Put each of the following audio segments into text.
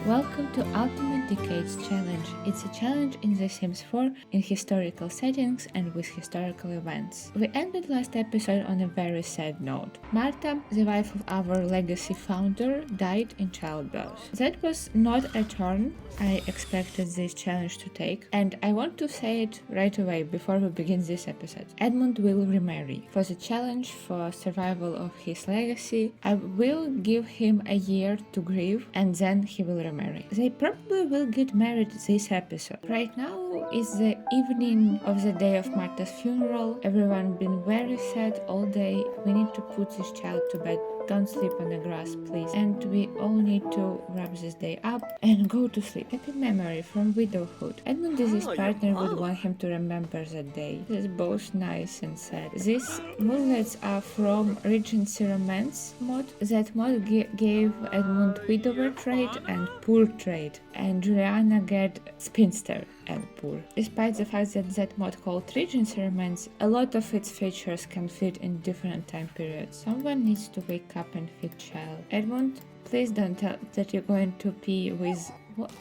Welcome to Ultimate Decades Challenge. It's a challenge in The Sims 4 in historical settings and with historical events. We ended last episode on a very sad note. Marta, the wife of our legacy founder, died in childbirth. That was not a turn I expected this challenge to take, and I want to say it right away before we begin this episode. Edmund will remarry. For the challenge for survival of his legacy, I will give him a year to grieve and then he will remarry. They probably will get married this episode. Right now is the evening of the day of Marta's funeral. Everyone been very sad all day. We need to put this child to bed. Don't sleep on the grass, please. And we all need to wrap this day up and go to sleep. Happy memory from widowhood. Edmund is his partner would want him to remember that day. It's both nice and sad. These mulets are from Regency Romance mod. That mod gave Edmund widower trait and poor trait, and Juliana get spinster and poor. Despite the fact that that mod called Regency Romance, a lot of its features can fit in different time periods. Someone needs to wake up and feed child. Edmund, please don't tell that you're going to pee with what?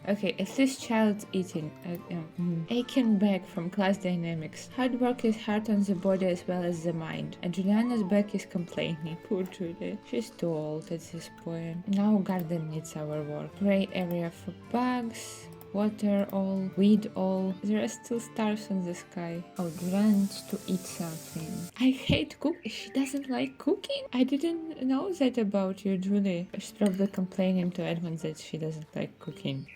Okay, at least child's eating. Aching back from class dynamics. Hard work is hard on the body as well as the mind. And Juliana's back is complaining. Poor Julie. She's too old at this point. Now garden needs our work. Gray area for bugs. Water all, weed all. There are still stars in the sky. Oh, Juliana needs to eat something. I hate cooking. She doesn't like cooking? I didn't know that about you, Julie. She's probably complaining to Edmund that she doesn't like cooking.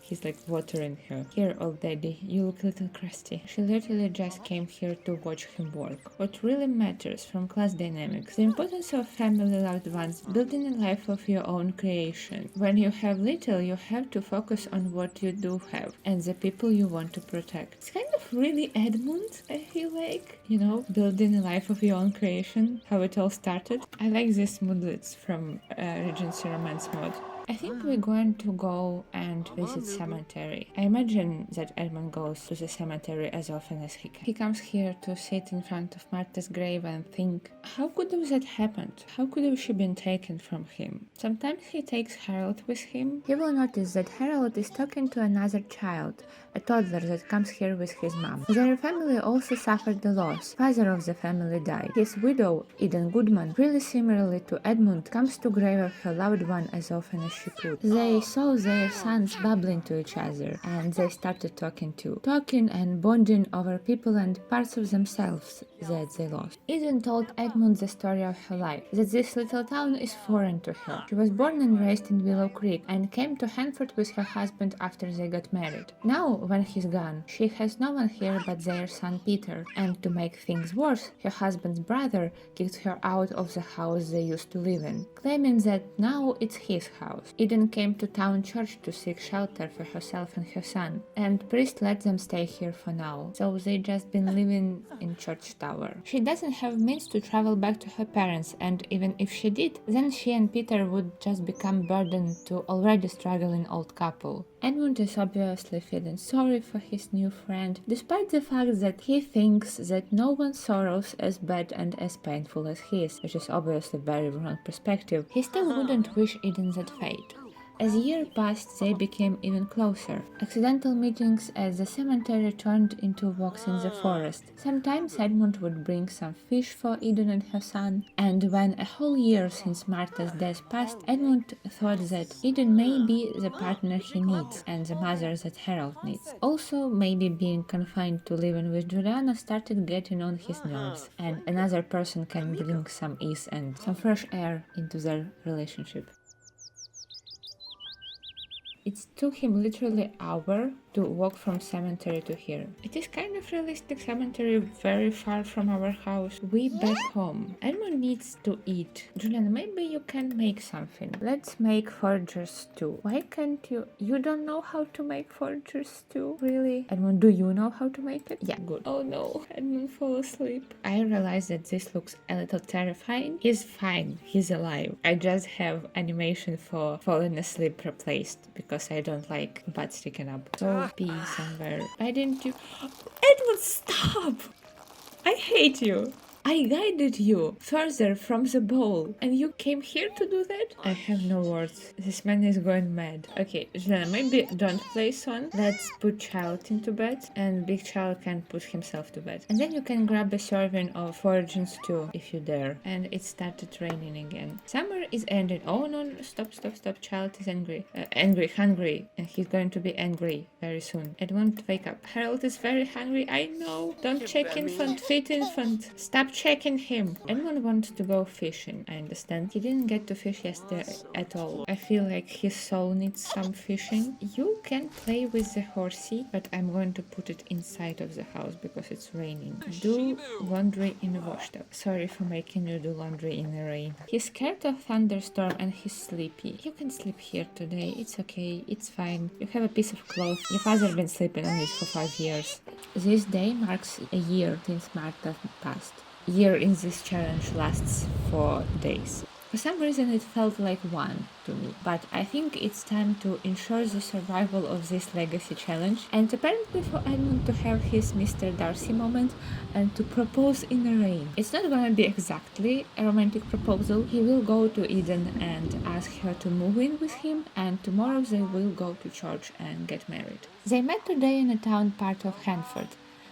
He's like watering her. Here, old daddy, you look a little crusty. She literally just came here to watch him work. What really matters from class dynamics, the importance of family loved ones, building a life of your own creation. When you have little, you have to focus on what you do have and the people you want to protect. It's kind of really Edmund, I feel like. You know, building a life of your own creation, how it all started. I like these moodlets from Regency Romance mod. I think we're going to go and visit cemetery. I imagine that Edmund goes to the cemetery as often as he can. He comes here to sit in front of Marta's grave and think, how could have that happened? How could have she been taken from him? Sometimes he takes Harold with him. He will notice that Harold is talking to another child, a toddler that comes here with his mom. Their family also suffered the loss. Father of the family died. His widow, Eden Goodman, really similarly to Edmund, comes to grave of her loved one as often as she could. They saw their sons bubbling to each other, and they started talking too. Talking and bonding over people and parts of themselves that they lost. Eden told Edmund the story of her life, that this little town is foreign to her. She was born and raised in Willow Creek and came to Hanford with her husband after they got married. Now, when he's gone, she has no one here but their son Peter, and to make things worse, her husband's brother kicked her out of the house they used to live in, claiming that now it's his house. Eden came to town church to seek shelter for herself and her son, and priest let them stay here for now, so they just been living in church tower. She doesn't have means to travel back to her parents, and even if she did, then she and Peter would just become burden to already struggling old couple. Edmund is obviously feeling sorry for his new friend, despite the fact that he thinks that no one's sorrows as bad and as painful as his, which is obviously very wrong perspective. He still wouldn't wish Eden that fate. As years passed, they became even closer. Accidental meetings at the cemetery turned into walks in the forest. Sometimes Edmund would bring some fish for Eden and her son, and when a whole year since Marta's death passed, Edmund thought that Eden may be the partner he needs and the mother that Harold needs. Also, maybe being confined to living with Juliana started getting on his nerves, and another person can bring some ease and some fresh air into their relationship. It took him literally an hour to walk from cemetery to here. It is kind of realistic cemetery very far from our house. We back home. Edmund needs to eat. Julian, maybe you can make something. Let's make foragers stew. Why can't you? You don't know how to make foragers stew? Really? Edmund, do you know how to make it? Yeah, good. Oh no, Edmund fall asleep. I realize that this looks a little terrifying. He's fine. He's alive. I just have animation for falling asleep replaced because I don't like butt sticking up. So be somewhere. Why didn't you? Edward, stop! I hate you. I guided you further from the bowl, and you came here to do that? I have no words. This man is going mad. Okay, Juliana, maybe don't play son. Let's put child into bed, and big child can put himself to bed. And then you can grab a serving of foraging stew, if you dare. And it started raining again. Summer is ending. Oh no, stop. Child is angry. Hungry. And he's going to be angry very soon. It won't wake up. Harold is very hungry. I know. Don't check infant. Feed infant. Stop checking him. Anyone wants to go fishing. I understand. He didn't get to fish yesterday at all. I feel like his soul needs some fishing. You can play with the horsey, but I'm going to put it inside of the house because it's raining. Do laundry in a washtub. Sorry for making you do laundry in the rain. He's scared of thunderstorm and he's sleepy. You can sleep here today. It's okay. It's fine. You have a piece of cloth. Your father been sleeping on it for 5 years. This day marks a year since Martha passed. Year in this challenge lasts 4 days. For some reason it felt like one to me, but I think it's time to ensure the survival of this legacy challenge, and apparently for Edmund to have his Mr. Darcy moment and to propose in the rain. It's not gonna be exactly a romantic proposal. He will go to Eden and ask her to move in with him, and tomorrow they will go to church and get married. They met today in a town part of Hanford.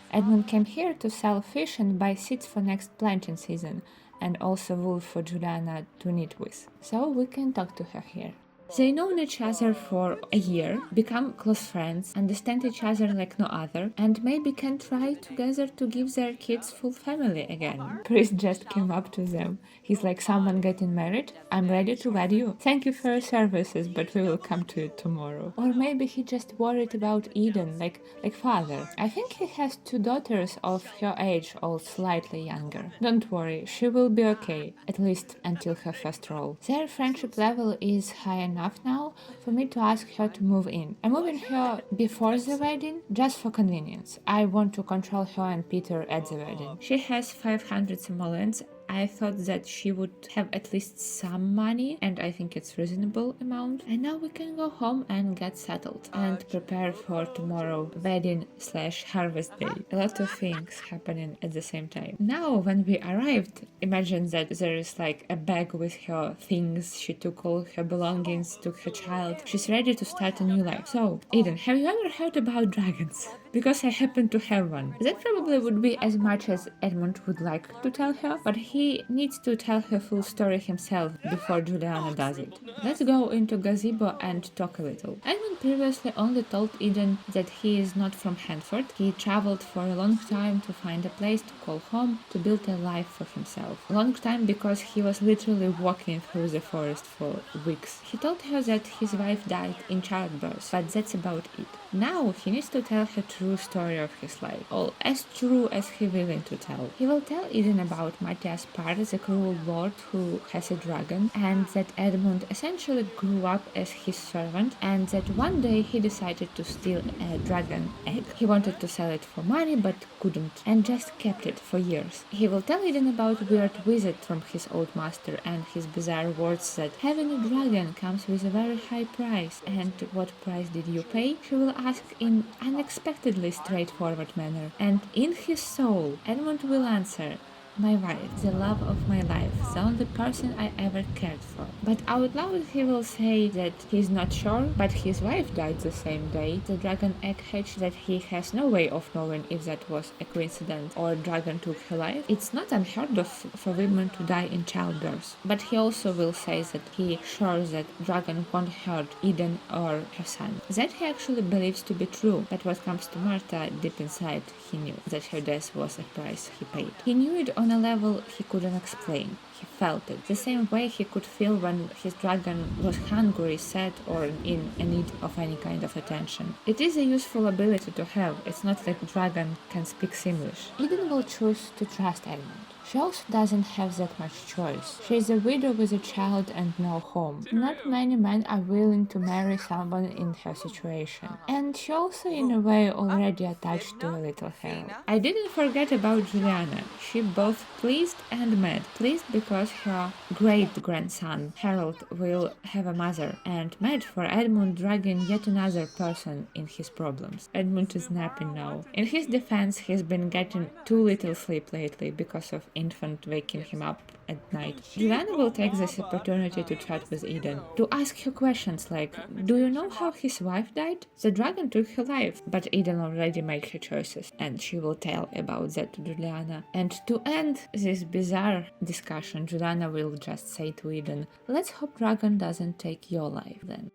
Edmund came here to sell fish and buy seeds for next planting season, and also wool for Juliana to knit with. So we can talk to her here. They know each other for a year, become close friends, understand each other like no other, and maybe can try together to give their kids full family again. Priest just came up to them. He's like, someone getting married? I'm ready to wed you. Thank you for your services, but we will come to it tomorrow. Or maybe he just worried about Eden, like father. I think he has 2 daughters of her age, all slightly younger. Don't worry, she will be okay, at least until her first role. Their friendship level is high enough now for me to ask her to move in. I'm moving her before the wedding, just for convenience. I want to control her and Peter at the wedding. She has 500 simoleons. I thought that she would have at least some money, and I think it's reasonable amount. And now we can go home and get settled and prepare for tomorrow wedding/harvest day. A lot of things happening at the same time. Now when we arrived, imagine that there is like a bag with her things. She took all her belongings, took her child. She's ready to start a new life. So, Eden, have you ever heard about dragons? Because I happen to have one. That probably would be as much as Edmund would like to tell her, but he needs to tell her full story himself before Juliana does it. Let's go into gazebo and talk a little. Edmund previously only told Eden that he is not from Hanford. He traveled for a long time to find a place to call home, to build a life for himself. A long time because he was literally walking through the forest for weeks. He told her that his wife died in childbirth, but that's about it. Now he needs to tell her true story of his life, all as true as he willing to tell. He will tell Eden about Matthias Parr, the cruel lord who has a dragon, and that Edmund essentially grew up as his servant, and that one day he decided to steal a dragon egg. He wanted to sell it for money but couldn't, and just kept it for years. He will tell Eden about weird visit from his old master and his bizarre words that having a dragon comes with a very high price, and what price did you pay? She will ask in unexpectedly straightforward manner, and in his soul, Edmund will answer, my wife, the love of my life, the only person I ever cared for. But out loud he will say that he's not sure, but his wife died the same day. The dragon egg hatched, that he has no way of knowing if that was a coincidence or a dragon took her life. It's not unheard of for women to die in childbirth. But he also will say that he sure that dragon won't hurt Eden or her son. That he actually believes to be true, but what comes to Martha, deep inside he knew that her death was a price he paid. He knew it on a level he couldn't explain. He felt it, the same way he could feel when his dragon was hungry, sad, or in need of any kind of attention. It is a useful ability to have. It's not like dragon can speak English. Eden will choose to trust Edmund. She also doesn't have that much choice. She is a widow with a child and no home. Not many men are willing to marry someone in her situation. And she also in a way already attached to a little Harold. I didn't forget about Juliana. She both pleased and mad. Pleased because her great-grandson Harold will have a mother, and mad for Edmund dragging yet another person in his problems. Edmund is napping now. In his defense, he's been getting too little sleep lately because of infant waking him up at night. Juliana will take this opportunity to chat with Eden, to ask her questions like, do you know how his wife died? The dragon took her life, but Eden already made her choices, and she will tell about that to Juliana. And to end this bizarre discussion, Juliana will just say to Eden, let's hope dragon doesn't take your life then.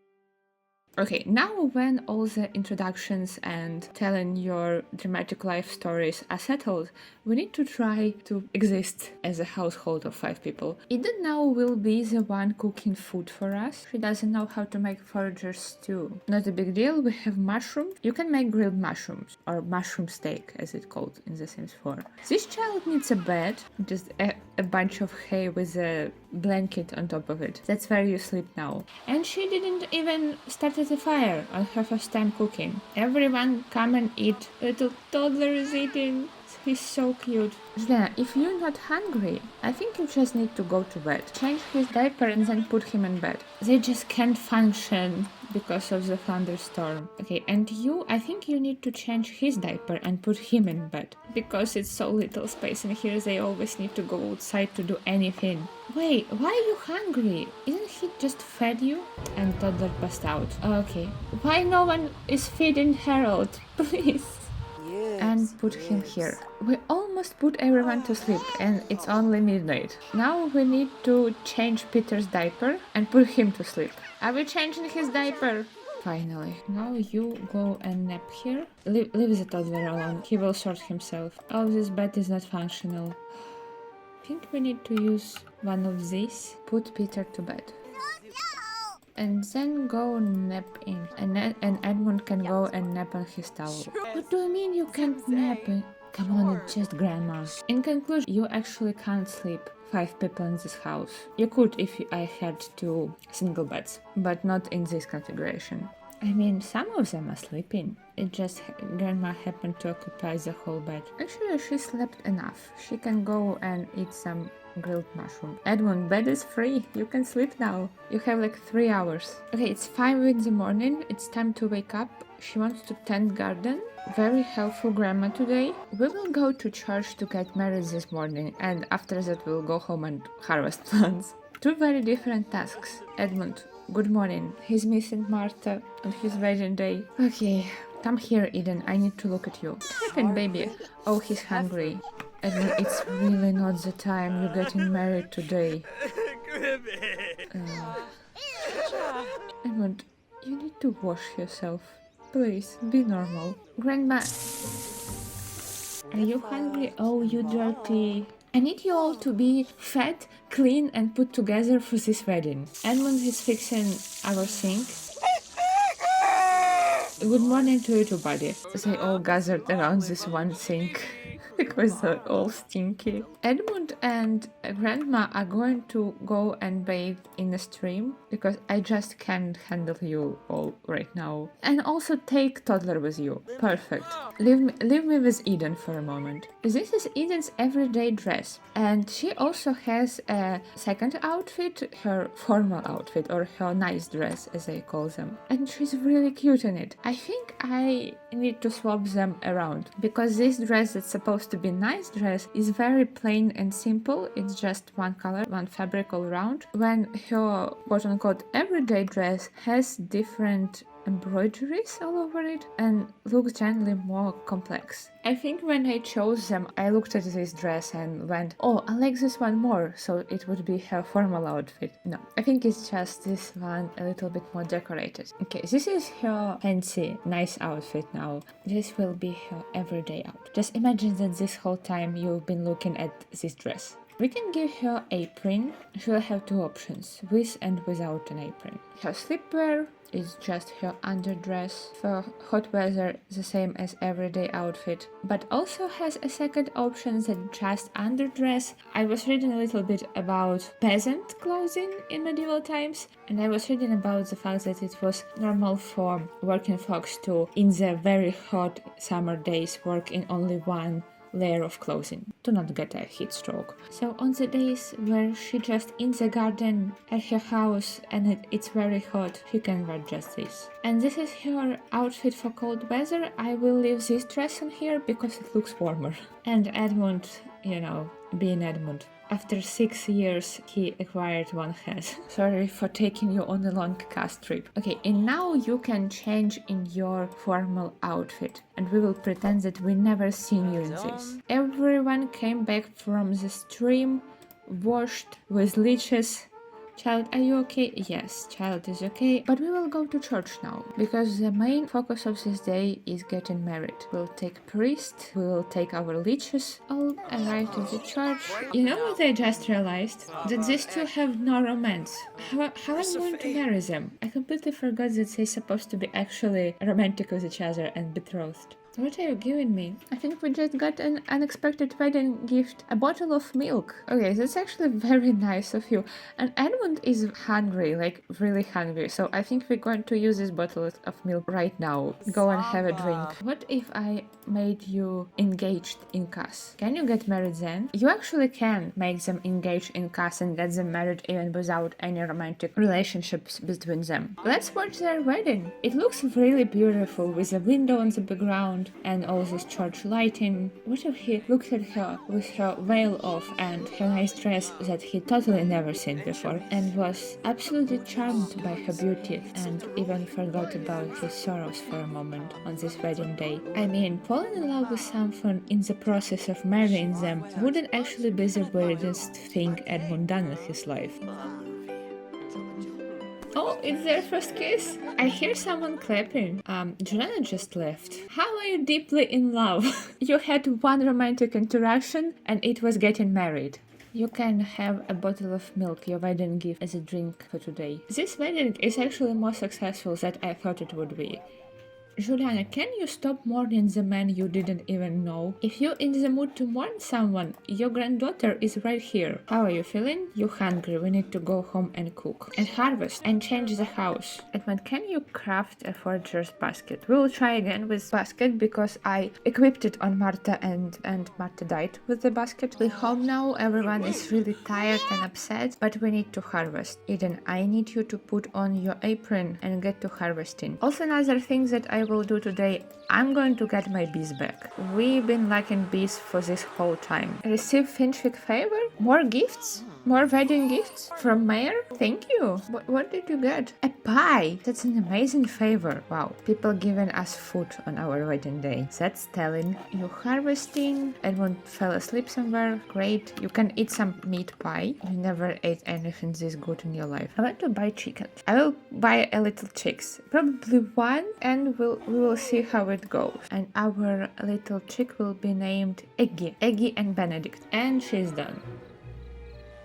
Okay, now when all the introductions and telling your dramatic life stories are settled, we need to try to exist as a household of 5 people. Eden now will be the one cooking food for us. She doesn't know how to make forager stew. Not a big deal, we have mushrooms. You can make grilled mushrooms, or mushroom steak as it's called in The Sims 4. This child needs a bed, just a bunch of hay with a blanket on top of it. That's where you sleep now. And she didn't even start a fire on her first time cooking. Everyone come and eat. Little toddler is eating. He's so cute. Juliana, if you're not hungry, I think you just need to go to bed. Change his diaper and then put him in bed. They just can't function because of the thunderstorm. Okay, and you, I think you need to change his diaper and put him in bed. Because it's so little space in here, they always need to go outside to do anything. Wait, why are you hungry? Isn't he just fed you? And toddler passed out. Okay, why no one is feeding Harold? Please. And put him here. We almost put everyone to sleep and it's only midnight. Now we need to change Peter's diaper and put him to sleep. Are we changing his diaper? Finally. Now you go and nap here. Leave the toddler alone. He will sort himself. Oh, this bed is not functional. I think we need to use one of these. Put Peter to bed. And then go nap in. And Edmund can go and nap on his towel. What do you mean you can't nap? Come on, it's just grandma. In conclusion, you actually can't sleep 5 people in this house. You could if I had 2 single beds, but not in this configuration. I mean, some of them are sleeping. It just grandma happened to occupy the whole bed. Actually, she slept enough. She can go and eat some grilled mushroom. Edmund, bed is free. You can sleep now. You have like 3 hours. Okay, it's 5 in the morning. It's time to wake up. She wants to tend garden. Very helpful grandma today. We will go to church to get married this morning, and after that we'll go home and harvest plants. 2 very different tasks. Edmund, good morning. He's missing Martha on his wedding day. Okay, come here, Eden. I need to look at you. What happened, baby? Oh, he's hungry. Edmund, it's really not the time. You're getting married today. Edmund, you need to wash yourself. Please, be normal. Grandma, are you hungry? Oh, you dirty. I need you all to be fed, clean, and put together for this wedding. Edmund is fixing our sink. Good morning to you two, buddy. They all gathered around this one sink because they're all stinky. Edmund and Grandma are going to go and bathe in the stream because I just can't handle you all right now. And also take toddler with you. Perfect. Leave me with Eden for a moment. This is Eden's everyday dress, and she also has a second outfit, her formal outfit, or her nice dress as they call them, and she's really cute in it. I think I need to swap them around because this dress that's supposed to be nice dress is very plain and simple. It's just one color, one fabric all around, when her quote-unquote everyday dress has different embroideries all over it and looks generally more complex. I think when I chose them, I looked at this dress and went, oh, I like this one more, so it would be her formal outfit. No, I think it's just this one a little bit more decorated. Okay, this is her fancy, nice outfit now. This will be her everyday outfit. Just imagine that this whole time you've been looking at this dress. We can give her apron. She'll have 2 options, with and without an apron. Her sleepwear is just her underdress. For hot weather, the same as everyday outfit, but also has a second option that just underdress. I was reading a little bit about peasant clothing in medieval times, and I was reading about the fact that it was normal for working folks to, in the very hot summer days, work in only one layer of clothing to not get a heat stroke. So on the days where she just in the garden at her house and it's very hot, she can wear just this. And this is her outfit for cold weather. I will leave this dress on here because it looks warmer. And Edmund, you know, being Edmund. After 6 years, he acquired one head. Sorry for taking you on a long cast trip. Okay, and now you can change in your formal outfit, and we will pretend that we never seen you in this. Everyone came back from the stream, washed with leeches. Child, are you okay? Yes, child is okay. But we will go to church now, because the main focus of this day is getting married. We'll take priest, we will take our leeches, all arrive to the church. You know what I just realized? That these two have no romance. How I'm going to marry them? I completely forgot that they're supposed to be actually romantic with each other and betrothed. What are you giving me? I think we just got an unexpected wedding gift, a bottle of milk. Okay, that's actually very nice of you. And Edmund is hungry, like really hungry, so I think we're going to use this bottle of milk right now. Go and have a drink. What if I made you engaged in CAS? Can you get married then? You actually can make them engaged in CAS and get them married even without any romantic relationships between them. Let's watch their wedding. It looks really beautiful with a window on the background and all this church lighting. What if he looked at her with her veil off and her nice dress that he totally never seen before, and was absolutely charmed by her beauty and even forgot about his sorrows for a moment on this wedding day. I mean, falling in love with someone in the process of marrying them wouldn't actually be the weirdest thing Edmund done in his life. Oh, it's their first kiss? I hear someone clapping. Juliana just left. How are you deeply in love? You had one romantic interaction and it was getting married. You can have a bottle of milk, your wedding gift, as a drink for today. This wedding is actually more successful than I thought it would be. Juliana, can you stop mourning the man you didn't even know? If you're in the mood to mourn someone, your granddaughter is right here. How are you feeling? You're hungry. We need to go home and cook. And harvest. And change the house. Edmund, can you craft a forger's basket? We will try again with basket because I equipped it on Marta and Marta died with the basket. We're home now. Everyone is really tired and upset, but we need to harvest. Eden, I need you to put on your apron and get to harvesting. Also, another thing that I will do today, I'm going to get my bees back. We've been lacking bees for this whole time. Receive Finchwick favor? More gifts? More wedding gifts? From Mayor? Thank you. What did you get? A pie! That's an amazing favor. Wow. People giving us food on our wedding day. That's telling. You harvesting. Edmund fell asleep somewhere. Great. You can eat some meat pie. You never ate anything this good in your life. I want to buy chicken. I will buy a little chicks. Probably one, and we will see how it goes. And our little chick will be named Eggy. Eggy and Benedict. And she's done.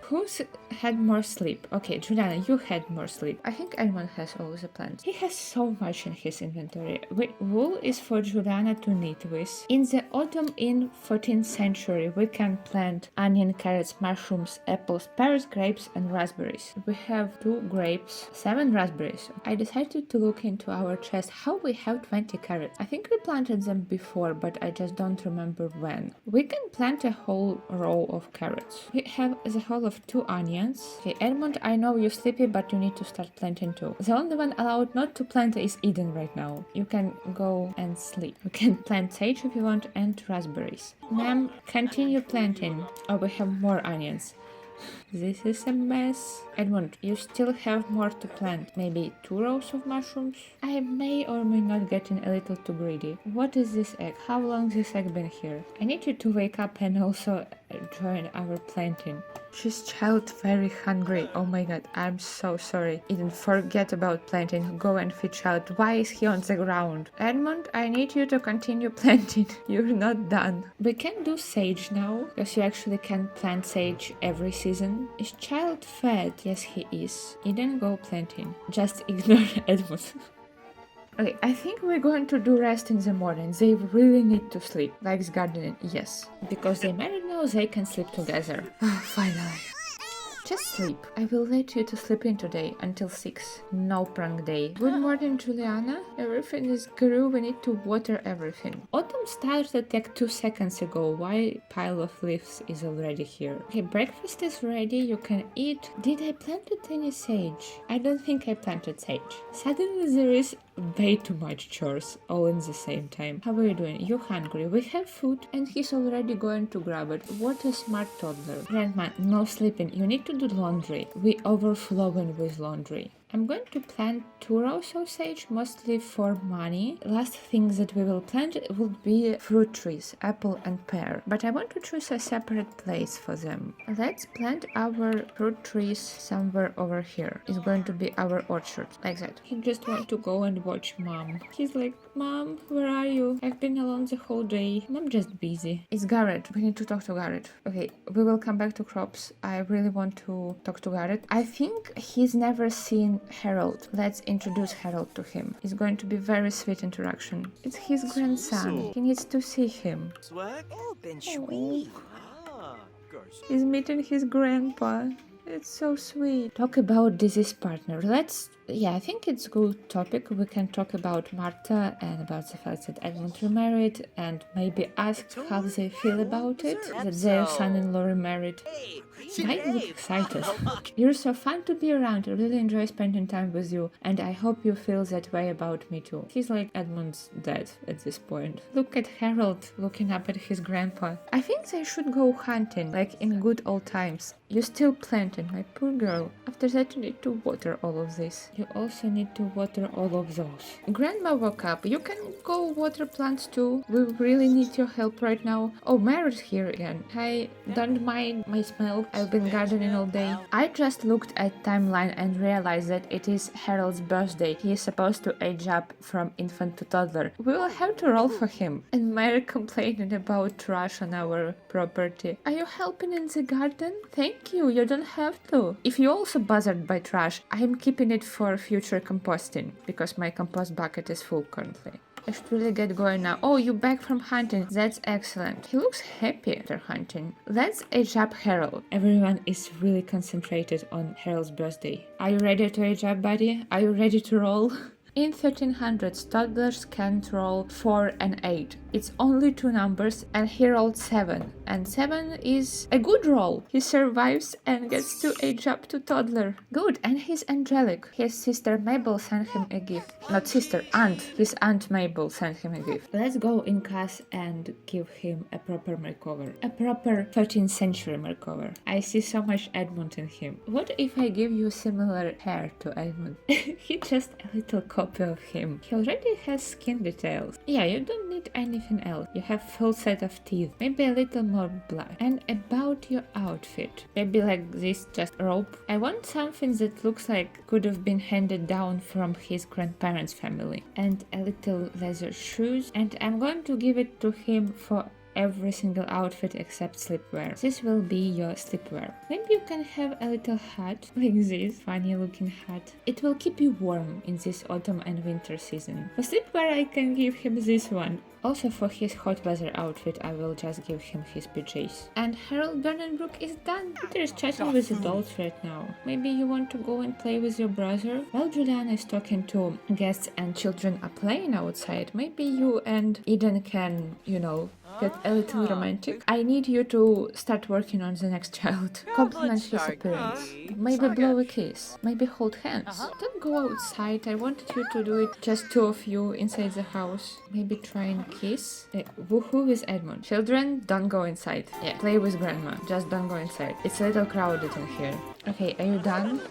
Who's had more sleep? Okay, Juliana, you had more sleep. I think Edmund has all the plants. He has so much in his inventory. Wool is for Juliana to knit with. In the autumn in 14th century, we can plant onion, carrots, mushrooms, apples, pears, grapes, and raspberries. We have 2 grapes, 7 raspberries. I decided to look into our chest how we have 20 carrots. I think we planted them before, but I just don't remember when. We can plant a whole row of carrots. We have the whole of 2 onions. Okay, Edmund, I know you're sleepy, but you need to start planting too. The only one allowed not to plant is Eden right now. You can go and sleep. You can plant sage if you want and raspberries. Ma'am, continue planting. Oh, we have more onions. This is a mess. Edmund, you still have more to plant. Maybe 2 rows of mushrooms? I may or may not getting a little too greedy. What is this egg? How long this egg been here? I need you to wake up and also join our planting. She's child very hungry. Oh my god, I'm so sorry. Eden, forget about planting. Go and feed child. Why is he on the ground? Edmund, I need you to continue planting. You're not done. We can do sage now, because you actually can plant sage every season. Is child fed? Yes, he is. Eden, go planting. Just ignore Edmund. Okay, I think we're going to do rest in the morning. They really need to sleep. Likes gardening, yes. Because they're married now, they can sleep together. Finally. Just sleep. I will let you to sleep in today until 6. No prank day. Good morning, Juliana. Everything is grew. We need to water everything. Autumn started like 2 seconds ago. Why pile of leaves is already here? Okay, breakfast is ready. You can eat. Did I plant any sage? I don't think I planted sage. Suddenly there is way too much chores all in the same time. How are you doing? You hungry? We have food. And he's already going to grab it. What a smart toddler. Grandma, no sleeping. You need to do laundry. We overflowing with laundry. I'm going to plant 2 rows of sage, mostly for money. Last things that we will plant will be fruit trees, apple and pear. But I want to choose a separate place for them. Let's plant our fruit trees somewhere over here. It's going to be our orchard, like that. He just wants to go and watch Mom. He's like, Mom, where are you? I've been alone the whole day. I'm just busy. It's Garrett. We need to talk to Garrett. Okay, we will come back to crops. I really want to talk to Garrett. I think he's never seen Harold. Let's introduce Harold to him. It's going to be very sweet interaction. It's his grandson. He needs to see him. He's meeting his grandpa. It's so sweet. Talk about disease partner. I think it's a good topic. We can talk about Martha and about the fact that Edmund remarried and maybe ask how they feel about it, that their son-in-law remarried. I look excited. You're so fun to be around. I really enjoy spending time with you, and I hope you feel that way about me too. He's like Edmund's dad at this point. Look at Harold looking up at his grandpa. I think they should go hunting, like in good old times. You're still planting, my poor girl. After that you need to water all of this. You also need to water all of those. Grandma woke up. You can go water plants too. We really need your help right now. Oh, Mary's here again. Hi, don't mind my smell. I've been gardening all day. I just looked at timeline and realized that it is Harold's birthday. He is supposed to age up from infant to toddler. We will have to roll for him. And Mary complaining about trash on our property. Are you helping in the garden? Thank you. You don't have to. If you're also bothered by trash, I am keeping it for future composting because my compost bucket is full currently. I should really get going now. Oh, you back from hunting. That's excellent. He looks happy after hunting. Let's age up Harold. Everyone is really concentrated on Harold's birthday. Are you ready to age up, buddy? Are you ready to roll? In 1300s, toddlers can't roll 4 and 8. It's only 2 numbers, and he rolled 7. And 7 is a good roll. He survives and gets to age up to toddler. Good, and he's angelic. His sister Mabel sent him a gift. Not sister, aunt. His aunt Mabel sent him a gift. Let's go in class and give him a proper makeover. A proper 13th century makeover. I see so much Edmund in him. What if I give you similar hair to Edmund? He just a little copy of him. He already has skin details. Yeah, you don't need anything else. You have full set of teeth. Maybe a little more blood. And about your outfit. Maybe like this, just rope. I want something that looks like could have been handed down from his grandparents' family. And a little leather shoes. And I'm going to give it to him for every single outfit except sleepwear. This will be your sleepwear. Maybe you can have a little hat like this, funny looking hat. It will keep you warm in this autumn and winter season. For sleepwear I can give him this one. Also for his hot weather outfit I will just give him his PJs. And Harold Burnenbrook is done. Peter is chatting with adults right now. Maybe you want to go and play with your brother? While Juliana is talking to guests and children are playing outside, maybe you and Eden can, get a little romantic. I need you to start working on the next child. Compliment his appearance. Maybe blow a kiss. Maybe hold hands. Don't go outside. I wanted you to do it just 2 of you inside the house. Maybe try and kiss. Woohoo with Edmund. Children, don't go inside. Yeah, play with grandma. Just don't go inside. It's a little crowded in here. Okay, are you done?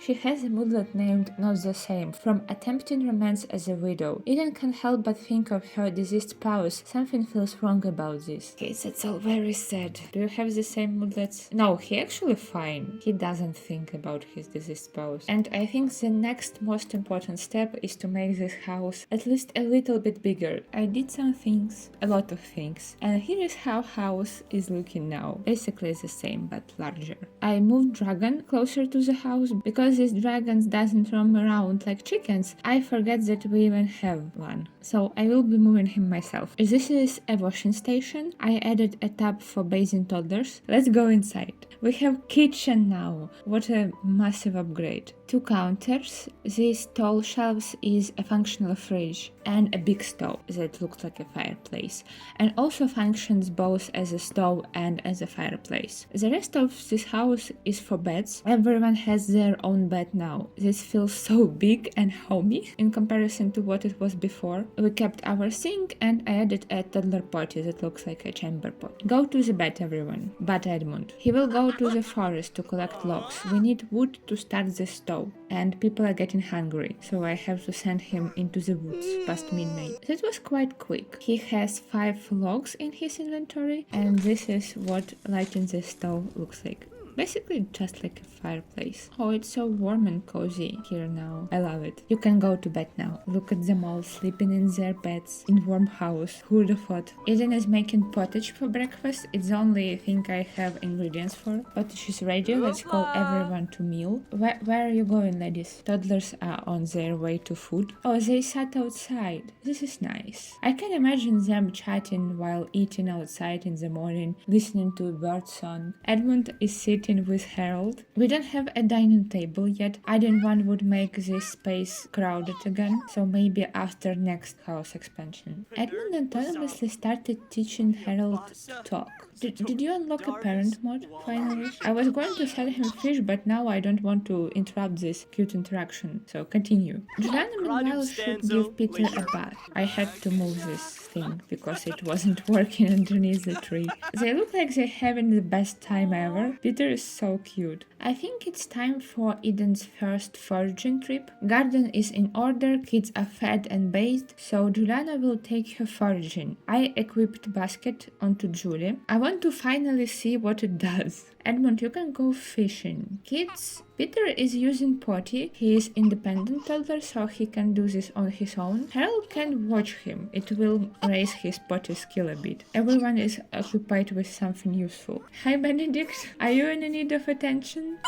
She has a moodlet named Not the Same, from attempting romance as a widow. Eden can't help but think of her deceased spouse. Something feels wrong about this. Okay, that's all very sad. Do you have the same moodlets? No, he actually fine. He doesn't think about his deceased spouse. And I think the next most important step is to make this house at least a little bit bigger. I did some things, a lot of things. And here is how house is looking now. Basically the same, but larger. I moved Dragon closer to the house because these dragons doesn't roam around like chickens. I forget that we even have one. So I will be moving him myself. This is a washing station. I added a tub for bathing toddlers. Let's go inside. We have kitchen now. What a massive upgrade. 2 counters. These tall shelves is a functional fridge and a big stove that looks like a fireplace and also functions both as a stove and as a fireplace. The rest of this house is for beds. Everyone has their own on bed now. This feels so big and homey in comparison to what it was before. We kept our sink and I added a toddler potty that looks like a chamber pot. Go to the bed, everyone. But Edmund. He will go to the forest to collect logs. We need wood to start the stove. And people are getting hungry, so I have to send him into the woods past midnight. That was quite quick. He has 5 logs in his inventory, and this is what lighting the stove looks like. Basically just like a fireplace. Oh, it's so warm and cozy here now. I love it. You can go to bed now. Look at them all sleeping in their beds in warm house. Who would have thought? Eden is making pottage for breakfast. It's the only thing I have ingredients for. Pottage is ready. Let's call everyone to meal. Where are you going, ladies? Toddlers are on their way to food. Oh, they sat outside. This is nice. I can imagine them chatting while eating outside in the morning, listening to a bird song. Edmund is sitting with Harold. We don't have a dining table yet. Adding one would make this space crowded again, so maybe after next house expansion. Edmund autonomously started teaching Harold to talk. Did you unlock a parent mod, finally? I was going to sell him fish, but now I don't want to interrupt this cute interaction, so continue. Juliana meanwhile should give Peter a bath. I had to move this thing because it wasn't working underneath the tree. They look like they're having the best time ever. Peter is so cute. I think it's time for Eden's first foraging trip. Garden is in order, kids are fed and bathed, so Juliana will take her foraging. I equipped basket onto Julie. I want to finally see what it does. Edmund, you can go fishing. Kids, Peter is using potty. He is independent toddler, so he can do this on his own. Harold can watch him. It will raise his potty skill a bit. Everyone is occupied with something useful. Hi, Benedict. Are you in need of attention?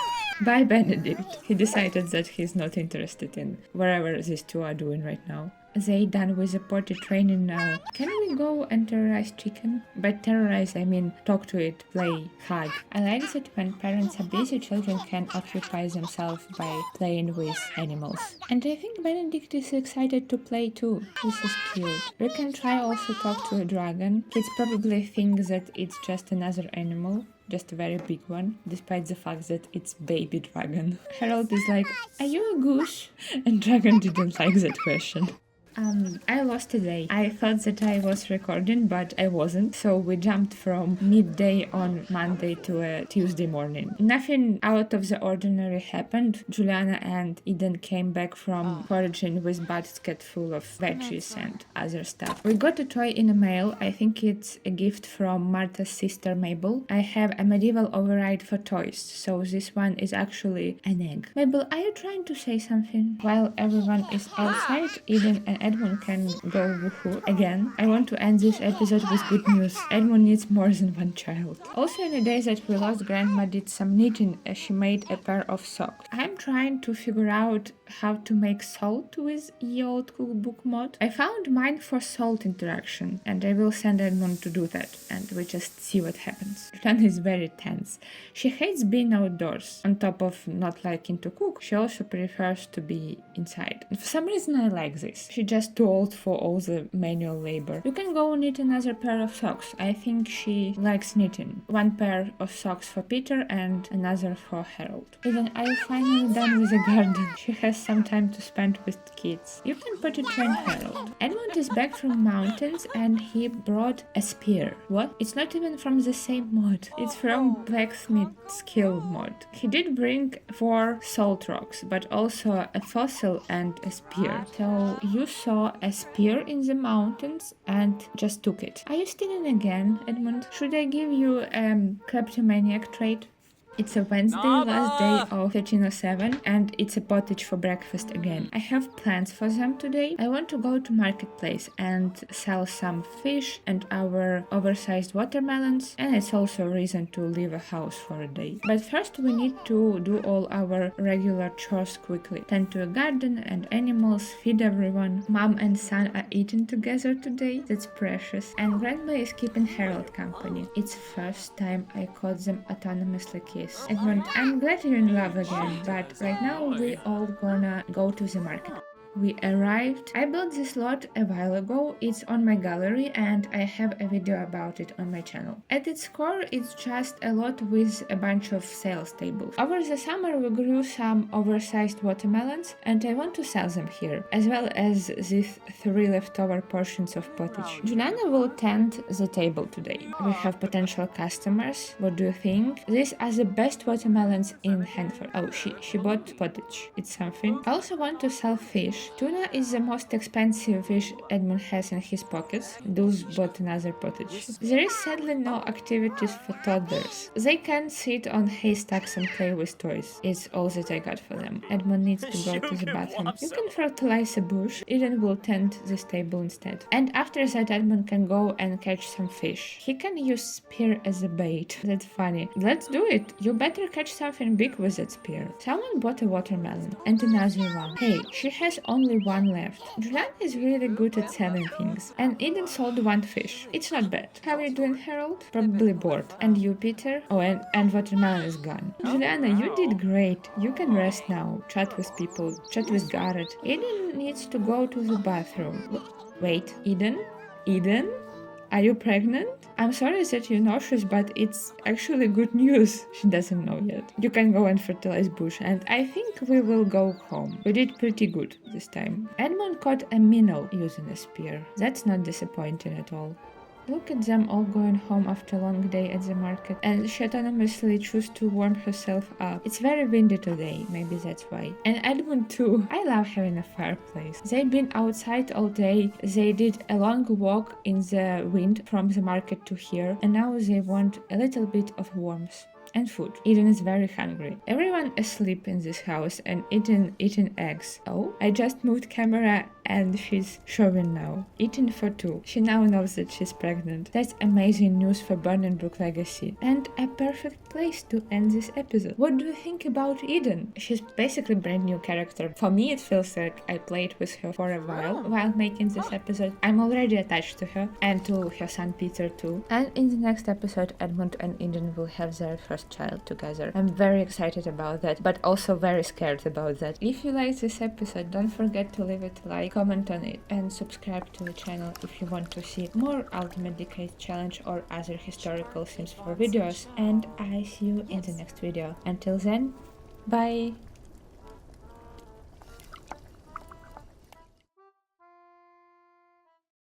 Bye, Benedict. He decided that he's not interested in whatever these two are doing right now. They done with the potty training now. Can we go and terrorize chicken? By terrorize, I mean talk to it, play, hug. I like that when parents are busy, children can occupy themselves by playing with animals. And I think Benedict is excited to play too. This is cute. We can try also talk to a dragon. Kids probably think that it's just another animal. Just a very big one, despite the fact that it's baby dragon. Harold is like, are you a goose? And dragon didn't like that question. I lost a day. I thought that I was recording, but I wasn't. So we jumped from midday on Monday to a Tuesday morning. Nothing out of the ordinary happened. Juliana and Eden came back from foraging with basket full of veggies and other stuff. We got a toy in the mail. I think it's a gift from Martha's sister Mabel. I have a medieval override for toys, so this one is actually an egg. Mabel, are you trying to say something? While everyone is outside, Eden and Edmund can go woohoo again. I want to end this episode with good news. Edmund needs more than one child. Also, in the days that we lost, Grandma did some knitting as she made a pair of socks. I'm trying to figure out how to make salt with Ye Old Cookbook mod. I found mine for salt interaction, and I will send Edmund to do that, and we just see what happens. Juliana is very tense. She hates being outdoors. On top of not liking to cook, she also prefers to be inside. And for some reason I like this. She just too old for all the manual labor. You can go knit another pair of socks. I think she likes knitting. One pair of socks for Peter and another for Harold. Eden, are you finally done with the garden? She has some time to spend with kids. You can put it train Harold. Edmund is back from mountains and he brought a spear. What? It's not even from the same mod. It's from blacksmith skill mod. He did bring 4 salt rocks, but also a fossil and a spear. So you saw a spear in the mountains and just took it. Are you stealing again, Edmund? Should I give you a kleptomaniac trait? It's a Wednesday, last day of 1307, and it's a pottage for breakfast again. I have plans for them today. I want to go to marketplace and sell some fish and our oversized watermelons, and it's also a reason to leave a house for a day. But first we need to do all our regular chores quickly. Tend to a garden and animals, feed everyone. Mom and son are eating together today. That's precious. And Grandma is keeping Harold company. It's first time I caught them autonomously kiss. Edmund, I'm glad you're in love again, but right now we all gonna go to the market. we arrived. I built this lot a while ago. It's on my gallery and I have a video about it on my channel. At its core, it's just a lot with a bunch of sales tables. Over the summer, we grew some oversized watermelons and I want to sell them here, as well as these 3 leftover portions of pottage. Juliana will tend the table today. We have potential customers. What do you think? These are the best watermelons in Hanford. Oh, she bought pottage. It's something. I also want to sell fish. Tuna is the most expensive fish Edmund has in his pockets. Those bought another pottage. There is sadly no activities for toddlers. They can sit on haystacks and play with toys. It's all that I got for them. Edmund needs to go to the bathroom. You can fertilize a bush. Eden will tend this table instead. And after that, Edmund can go and catch some fish. He can use spear as a bait. That's funny. Let's do it. You better catch something big with that spear. Someone bought a watermelon and another one. Hey, she has only one left. Juliana is really good at selling things. And Eden sold 1 fish. It's not bad. How are you doing, Harold? Probably bored. And you, Peter? Oh, and watermelon is gone. Juliana, you did great. You can rest now. Chat with people. Chat with Garrett. Eden needs to go to the bathroom. Wait, Eden? Eden? Are you pregnant? I'm sorry that you're nauseous, but it's actually good news. She doesn't know yet. You can go and fertilize bush, and I think we will go home. We did pretty good this time. Edmund caught a minnow using a spear. That's not disappointing at all. Look at them all going home after a long day at the market, and she autonomously chose to warm herself up. It's very windy today, maybe that's why. And Edmund too. I love having a fireplace. They've been outside all day, they did a long walk in the wind from the market to here, and now they want a little bit of warmth. And food. Eden is very hungry. Everyone asleep in this house and eating eggs. Oh, I just moved camera and she's showing now. Eating for 2. She now knows that she's pregnant. That's amazing news for Bolingbroke legacy. And a perfect place to end this episode. What do you think about Eden? She's basically a brand new character. For me, it feels like I played with her for a while making this episode. I'm already attached to her and to her son Peter too. And in the next episode, Edmund and Eden will have their first child together. I'm very excited about that, but also very scared about that. If you like this episode, don't forget to leave it a like, comment on it, and subscribe to the channel if you want to see more Ultimate Decade Challenge or other historical Sims 4 videos. And I see you in the next video. Until then, bye!